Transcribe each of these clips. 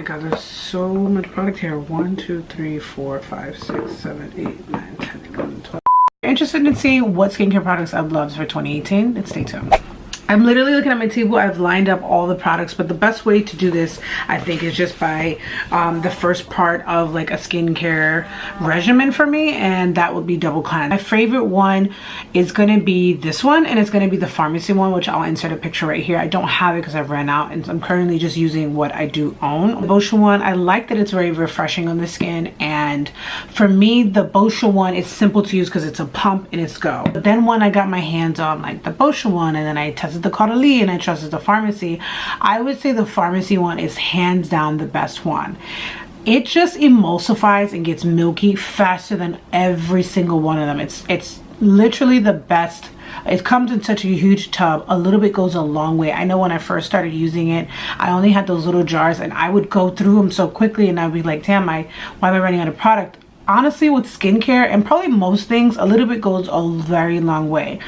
my god, there's so much product here. 1, 2, 3, 4, 5, 6, 7, 8, 9, 10, 11, 12. Interested in seeing what skincare products I've loved for 2018? Then stay tuned. I'm literally looking at my table. I've lined up all the products, but the best way to do this, I think, is just by the first part of like a skincare regimen for me, and that would be double cleanse. My favorite one is going to be this one, and it's going to be the pharmacy one, which I'll insert a picture right here. I don't have it because I've ran out, and I'm currently just using what I do own. The Boscia one, I like that it's very refreshing on the skin, and for me, the Boscia one is simple to use because it's a pump and it's go. But then when I got my hands on like the Boscia one, and then I tested the Caudalie and I trusted the pharmacy, I would say the pharmacy one is hands down the best one. It just emulsifies and gets milky faster than every single one of them. It's literally the best. It comes in such a huge tub. A little bit goes a long way. I know when I first started using it, I only had those little jars and I would go through them so quickly and I'd be like, damn, why am I running out of product? Honestly, with skincare and probably most things, a little bit goes a very long way.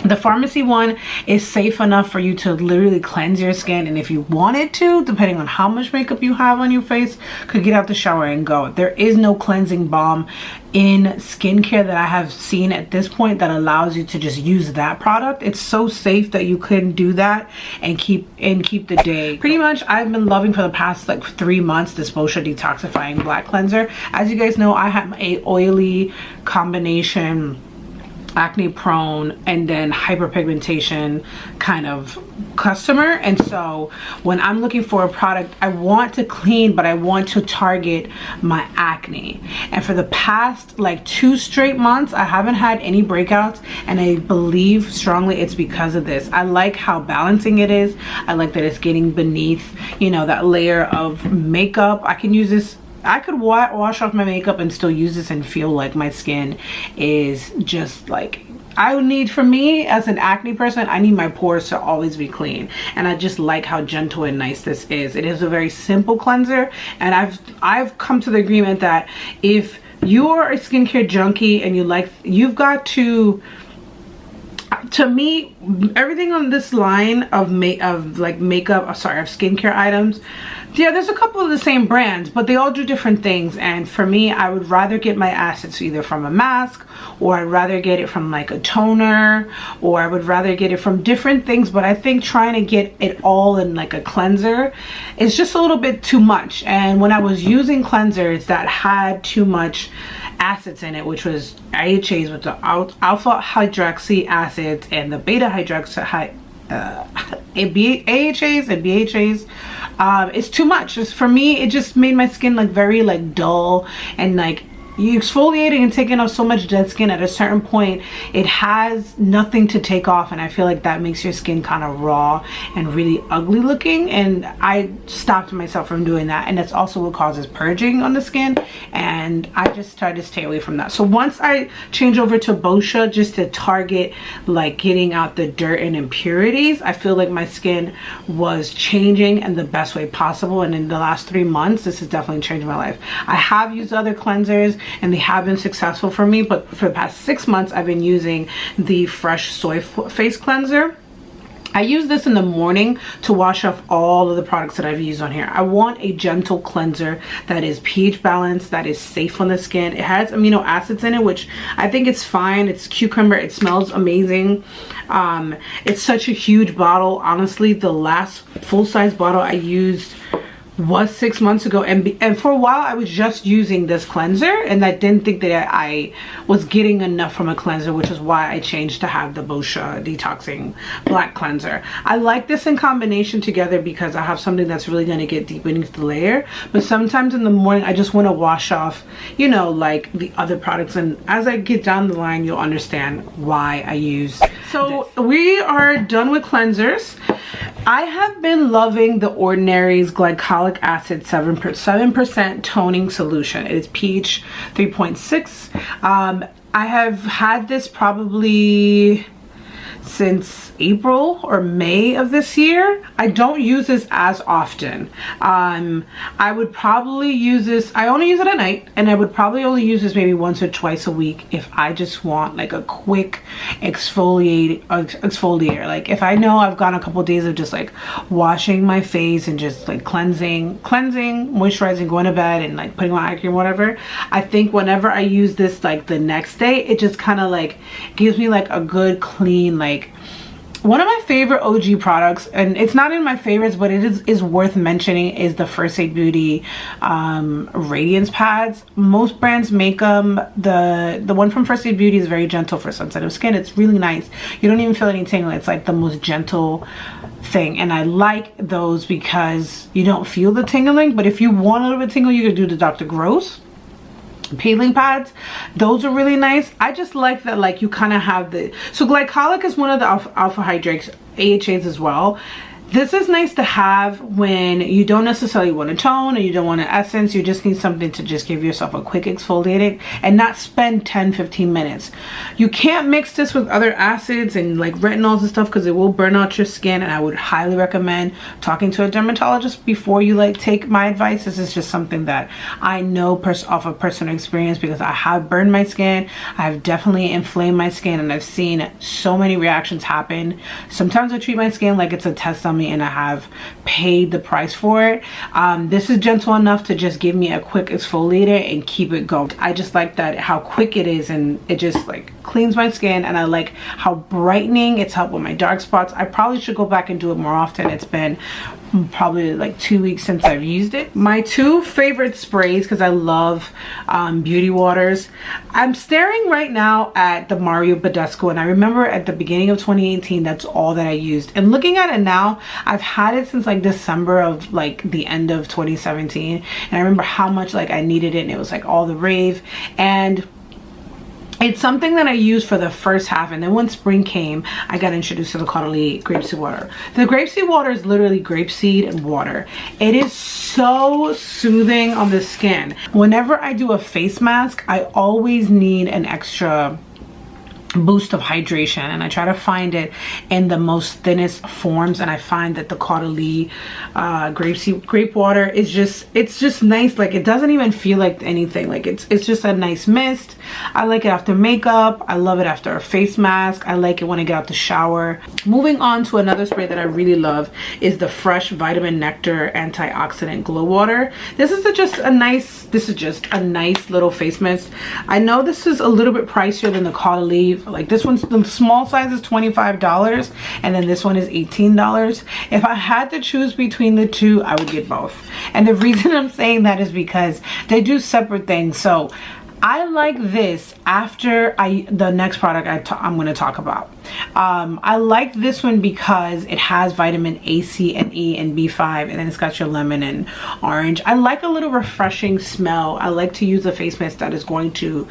The pharmacy one is safe enough for you to literally cleanse your skin, and if you wanted to, depending on how much makeup you have on your face, could get out the shower and go. There is no cleansing balm in skincare that I have seen at this point that allows you to just use that product. It's so safe that you can do that and keep the day. Pretty much I've been loving for the past like 3 months this Boscia detoxifying black cleanser. As you guys know, I have a oily combination, acne prone and then hyperpigmentation kind of customer, and so when I'm looking for a product, I want to clean, but I want to target my acne. And for the past like 2 straight months, I haven't had any breakouts, and I believe strongly it's because of this. I like how balancing it is. I like that it's getting beneath, you know, that layer of makeup. I can use this. I could wash off my makeup and still use this and feel like my skin is just like, I would need, for me as an acne person, I need my pores to always be clean, and I just like how gentle and nice this is. It is a very simple cleanser, and I've come to the agreement that if you're a skincare junkie and you've got to me, everything on this line of skincare items, yeah, there's a couple of the same brands, but they all do different things. And for me, I would rather get my acids either from a mask, or I'd rather get it from like a toner, or I would rather get it from different things. But I think trying to get it all in like a cleanser is just a little bit too much. And when I was using cleansers that had too much acids in it, which was AHAs with the alpha hydroxy acids and the beta hydroxy AHAs and BHAs, it's too much. Just for me, it just made my skin like very like dull, and like you exfoliating and taking off so much dead skin, at a certain point it has nothing to take off, and I feel like that makes your skin kind of raw and really ugly looking, and I stopped myself from doing that. And that's also what causes purging on the skin, and I just tried to stay away from that. So once I change over to Boscia, just to target like getting out the dirt and impurities, I feel like my skin was changing in the best way possible. And in the last 3 months, this has definitely changed my life. I have used other cleansers and they have been successful for me, but for the past 6 months I've been using the Fresh Soy Face Cleanser. I use this in the morning to wash off all of the products that I've used on here. I want a gentle cleanser that is pH balanced, that is safe on the skin. It has amino acids in it, which I think it's fine. It's cucumber. It smells amazing. It's such a huge bottle. Honestly, the last full-size bottle I used was 6 months ago, and for a while I was just using this cleanser, and I didn't think that I was getting enough from a cleanser, which is why I changed to have the Boscia detoxing black cleanser. I like this in combination together because I have something that's really going to get deep beneath the layer, but sometimes in the morning I just want to wash off, you know, like the other products, and as I get down the line you'll understand why I use so this. We are done with cleansers. I have been loving The Ordinary's glycolic acid 7% toning solution. It is pH 3.6. I have had this probably since April or May of this year. I don't use this as often. I would probably use this, I only use it at night, and I would probably only use this maybe once or twice a week if I just want like a quick exfoliator. Like if I know I've gone a couple days of just like washing my face and just like cleansing, moisturizing, going to bed and like putting on eye cream, whatever, I think whenever I use this like the next day, it just kind of like gives me like a good clean, like one of my favorite OG products, and it's not in my favorites, but it is worth mentioning, is the First Aid Beauty radiance pads. Most brands make them. The one from First Aid Beauty is very gentle for sensitive skin. It's really nice. You don't even feel any tingle. It's like the most gentle thing, and I like those because you don't feel the tingling. But if you want a little bit of tingle, you could do the Dr. Gross peeling pads. Those are really nice. I just like that, like you kind of have the, so glycolic is one of the alpha hydrates, AHAs as well. This is nice to have when you don't necessarily want to tone or you don't want an essence. You just need something to just give yourself a quick exfoliating and not spend 10-15 minutes. You can't mix this with other acids and like retinols and stuff because it will burn out your skin, and I would highly recommend talking to a dermatologist before you like take my advice. This is just something that I know off of personal experience because I have burned my skin. I have definitely inflamed my skin, and I've seen so many reactions happen. Sometimes I treat my skin like it's a test on me, and I have paid the price for it. This is gentle enough to just give me a quick exfoliator and keep it going. I just like that how quick it is, and it just like cleans my skin, and I like how brightening it's helped with my dark spots. I probably should go back and do it more often. It's been probably like 2 weeks since I've used it. My two favorite sprays, because I love beauty waters. I'm staring right now at the Mario Badescu, and I remember at the beginning of 2018 that's all that I used, and looking at it now, I've had it since like December of like the end of 2017, and I remember how much like I needed it, and it was like all the rave, and it's something that I used for the first half, and then when spring came, I got introduced to the Caudalie grapeseed water. The grapeseed water is literally grapeseed and water. It is so soothing on the skin. Whenever I do a face mask, I always need an extra boost of hydration, and I try to find it in the most thinnest forms, and I find that the Caudalie grape water is just, it's just nice. Like it doesn't even feel like anything. Like it's just a nice mist. I like it after makeup. I love it after a face mask. I like it when I get out the shower. Moving on to another spray that I really love is the Fresh Vitamin Nectar Antioxidant Glow Water. This is just a nice little face mist. I know this is a little bit pricier than the Caudalie. Like this one's, the small size is $25, and then this one is $18. If I had to choose between the two, I would get both. And the reason I'm saying that is because they do separate things. So I like this after the next product I'm going to talk about. I like this one because it has vitamin A, C, and E, and B5, and then it's got your lemon and orange. I like a little refreshing smell. I like to use a face mist that is going to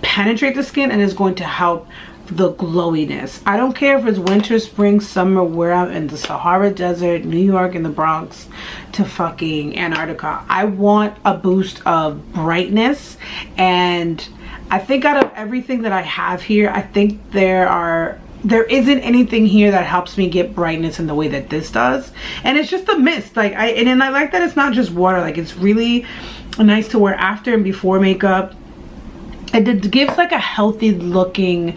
penetrate the skin and is going to help the glowiness. I don't care if it's winter, spring, summer, where I'm in the Sahara Desert, New York, in the Bronx, to fucking Antarctica. I want a boost of brightness, and I think out of everything that I have here, I think there isn't anything here that helps me get brightness in the way that this does. And it's just a mist. Like and I like that it's not just water. Like it's really nice to wear after and before makeup. It gives like a healthy looking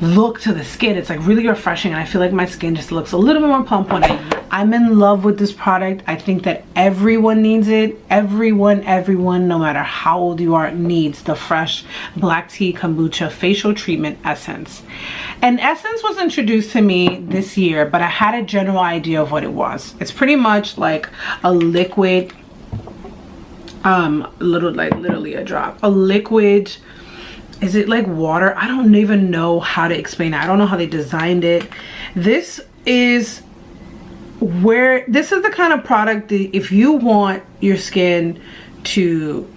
look to the skin. It's like really refreshing, and I feel like my skin just looks a little bit more plump when I'm in love with this product. I think that everyone needs it. Everyone, no matter how old you are, needs the Fresh Black Tea Kombucha Facial Treatment Essence. And Essence was introduced to me this year, but I had a general idea of what it was. It's pretty much like a liquid, literally a drop, a liquid. Is it like water? I don't even know how to explain it. I don't know how they designed it. This is the kind of product that if you want your skin to,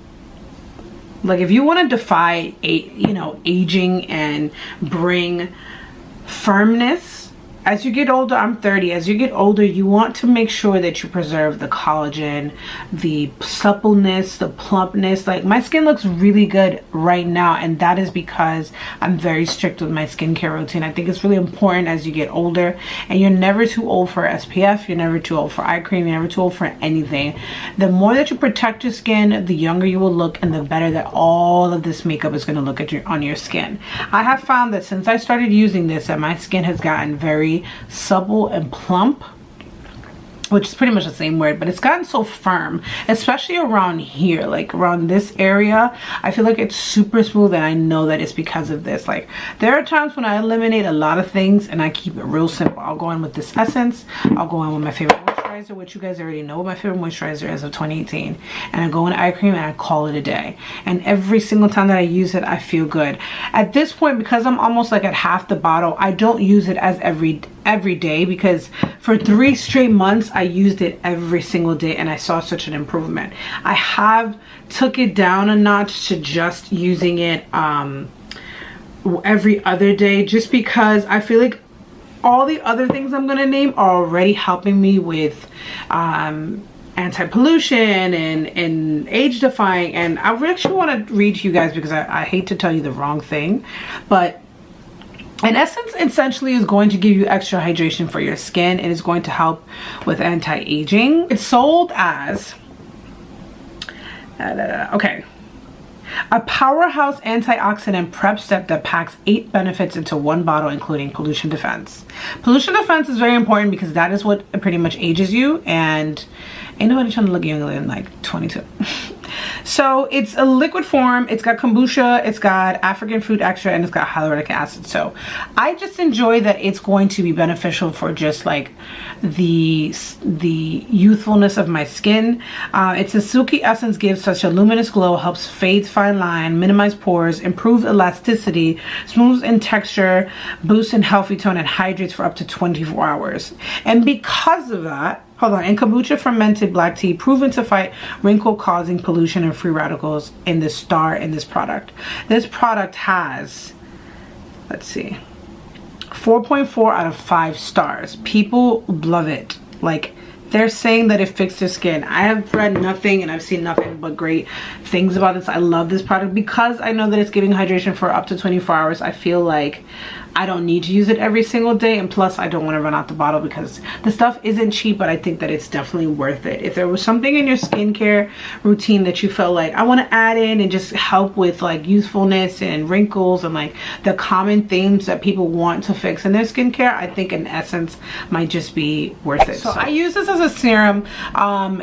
like, if you want to defy aging and bring firmness as you get older, I'm 30, as you get older, you want to make sure that you preserve the collagen, the suppleness, the plumpness. Like, my skin looks really good right now, and that is because I'm very strict with my skincare routine. I think it's really important as you get older, and you're never too old for SPF, you're never too old for eye cream, you're never too old for anything. The more that you protect your skin, the younger you will look, and the better that all of this makeup is going to look at on your skin. I have found that since I started using this, that my skin has gotten very supple and plump, which is pretty much the same word, but it's gotten so firm, especially around here, like around this area. I feel like it's super smooth, and I know that it's because of this. Like, there are times when I eliminate a lot of things and I keep it real simple. I'll go in with this essence, I'll go in with my favorite moisturizer, which you guys already know my favorite moisturizer is of 2018, and I go in eye cream and I call it a day. And every single time that I use it, I feel good. At this point, because I'm almost like at half the bottle, I don't use it as every day, because for 3 straight months I used it every single day and I saw such an improvement. I have took it down a notch to just using it every other day, just because I feel like all the other things I'm gonna name are already helping me with anti-pollution and age defying. And I actually want to read to you guys, because I hate to tell you the wrong thing, but an essence essentially is going to give you extra hydration for your skin. It is going to help with anti-aging. It's sold as okay, a powerhouse antioxidant prep step that packs 8 benefits into 1 bottle, including pollution defense. Pollution defense is very important because that is what pretty much ages you, and ain't nobody trying to look younger than like 22. So it's a liquid form, it's got kombucha, it's got African fruit extract, and it's got hyaluronic acid. So I just enjoy that it's going to be beneficial for just like the youthfulness of my skin. It's a silky essence, gives such a luminous glow, helps fade fine line, minimize pores, improves elasticity, smooths in texture, boosts in healthy tone, and hydrates for up to 24 hours. And because of that, hold on, and kombucha fermented black tea, proven to fight wrinkle causing pollution and free radicals in this product. This product has, let's see, 4.4 out of 5 stars. People love it. Like, they're saying that it fixed their skin. I have read nothing and I've seen nothing but great things about this. I love this product because I know that it's giving hydration for up to 24 hours. I feel like I don't need to use it every single day, and plus I don't want to run out the bottle because the stuff isn't cheap, but I think that it's definitely worth it. If there was something in your skincare routine that you felt like I want to add in and just help with like youthfulness and wrinkles and like the common themes that people want to fix in their skincare, I think an essence might just be worth it. So I use this as a serum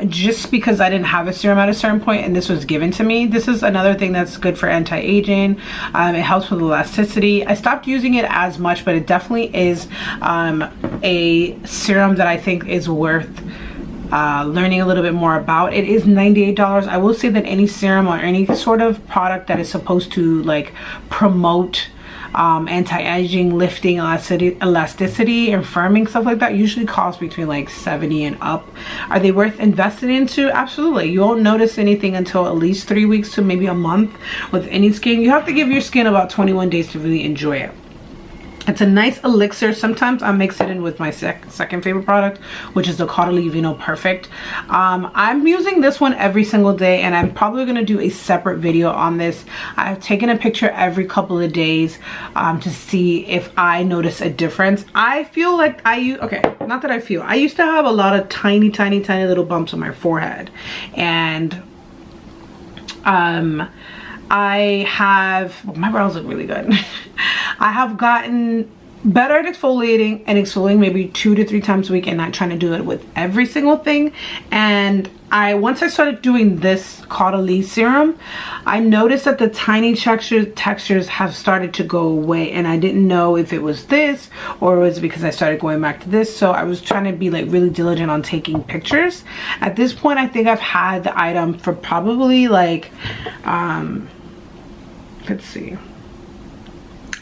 just because I didn't have a serum at a certain point and this was given to me. This is another thing that's good for anti-aging. It helps with elasticity. I stopped using it as much, but it definitely is a serum that I think is worth learning a little bit more about. It is $98. I will say that any serum or any sort of product that is supposed to like promote anti-aging, lifting, elasticity, and firming, stuff like that, usually costs between like $70 and up. Are they worth investing into? Absolutely. You won't notice anything until at least 3 weeks to maybe a month with any skin. You have to give your skin about 21 days to really enjoy it. It's a nice elixir. Sometimes I mix it in with my second favorite product, which is the Caudalie Vino Perfect. I'm using this one every single day, and I'm probably going to do a separate video on this. I've taken a picture every couple of days to see if I notice a difference. I feel like I used to have a lot of tiny little bumps on my forehead, and my brows look really good. I have gotten better at exfoliating and exfoliating maybe 2 to 3 times a week and not trying to do it with every single thing. And once I started doing this Caudalie serum, I noticed that the tiny textures have started to go away, and I didn't know if it was this or it was because I started going back to this. So I was trying to be like really diligent on taking pictures. At this point, I think I've had the item for probably like let's see,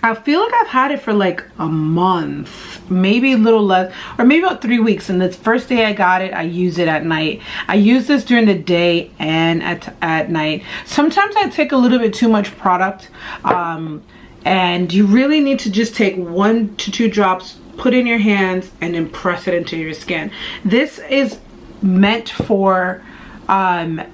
I feel like I've had it for like a month, maybe a little less, or maybe about 3 weeks. And the first day I got it, I use it at night. I use this during the day and at night. Sometimes I take a little bit too much product, and you really need to just take 1 to 2 drops put in your hands and then press it into your skin. This is meant for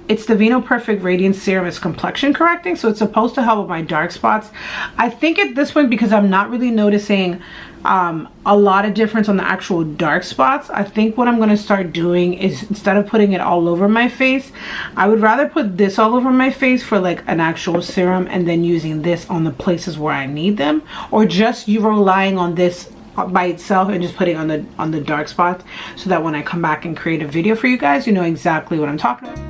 it's the Vino Perfect Radiance Serum. It's complexion correcting, so it's supposed to help with my dark spots. I think at this point, because I'm not really noticing a lot of difference on the actual dark spots, I think what I'm going to start doing is, instead of putting it all over my face, I would rather put this all over my face for like an actual serum, and then using this on the places where I need them, or just you relying on this by itself and just putting on the dark spots, so that when I come back and create a video for you guys, you know exactly what I'm talking about.